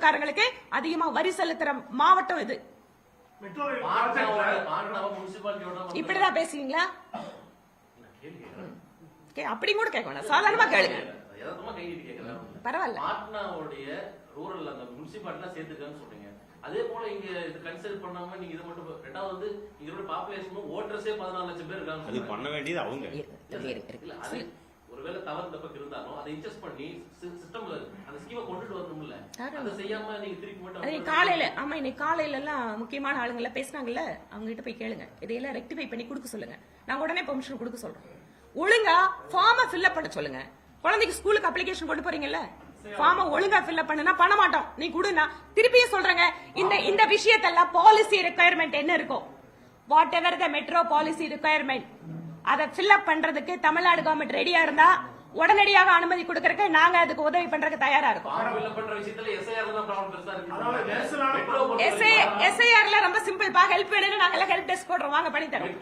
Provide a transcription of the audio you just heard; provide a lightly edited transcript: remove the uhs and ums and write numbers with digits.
பணக்காரங்களுக்கு அதிகமா வரி செலுத்துற மாவட்டம் இது. இப்படிதான் பேசுவீங்களா? அப்படி கூட கேட்க வேண்டாம், சாதாரணமா கேளுங்க. பரவாயில்ல. ரூரல் அந்த முனிசிபாலிட்டிலாம் சேர்த்துக்கன்னு சொல்றீங்க. அதே போல இங்க இது கன்சிடர் பண்ணாம நீங்க இது மட்டும் ரெண்டாவது வந்து இங்க பாப்புலேஷன் ஓட்டர்ஸே 14 லட்சம் பேர் இருக்காங்க. அது பண்ண வேண்டியது அவங்க. அது ஒருவேளை தவறு தப்பு இருந்தாலும் அதை இன்ஜெஸ்ட் பண்ணி சிஸ்டம்ல அந்த ஸ்கீமை கொண்டுட்டு வரணும்ல. அதை செய்யாம நீங்க திருப்பி மட்டும் காலையில ஆமா இன்னைக்கு காலையில எல்லாம் முக்கியமான ஆளுங்க பேசினாங்கல்ல, அவங்க கிட்ட போய் கேளுங்க. இதையெல்லாம் ரெக்டிஃபை பண்ணி கொடுக்க சொல்லுங்க. நாங்க உடனே பெர்மிஷன் கொடுக்க சொல்றோம். ஒழுங்கா ஃபார்மை ஃபில் அப் பண்ண சொல்லுங்க. குழந்தைக்கு ஸ்கூலுக்கு அப்ளிகேஷன் கொண்டு போறீங்கல்ல, ஃபார்மை ஒழுங்கா ஃபில் அப் பண்ணா பண்ண மாட்டோம். நீ குடுனா திருப்பியும் சொல்றேங்க. இந்த விஷயத்தெல்லாம் பாலிசி ரெக்குயர்மெண்ட் என்ன இருக்கும், what ever the metro policy requirement, அதை ஃபில் அப் பண்றதுக்கு தமிழ்நாடு கவர்மெண்ட் ரெடியா இருந்தா உடனடியாக அனுமதி கொடுக்கறதுக்கு நாங்க அதுக்கு உதவி பண்றதுக்கு தயாரா இருக்கோம். எஸ்ஐஆர்ல ரொம்ப சிம்பிள் பா, ஹெல்ப் வேணும்னு நாங்க எல்லாம் ஹெல்ப் டெஸ்க் போடுறோம், வாங்க பண்ணி தரோம்.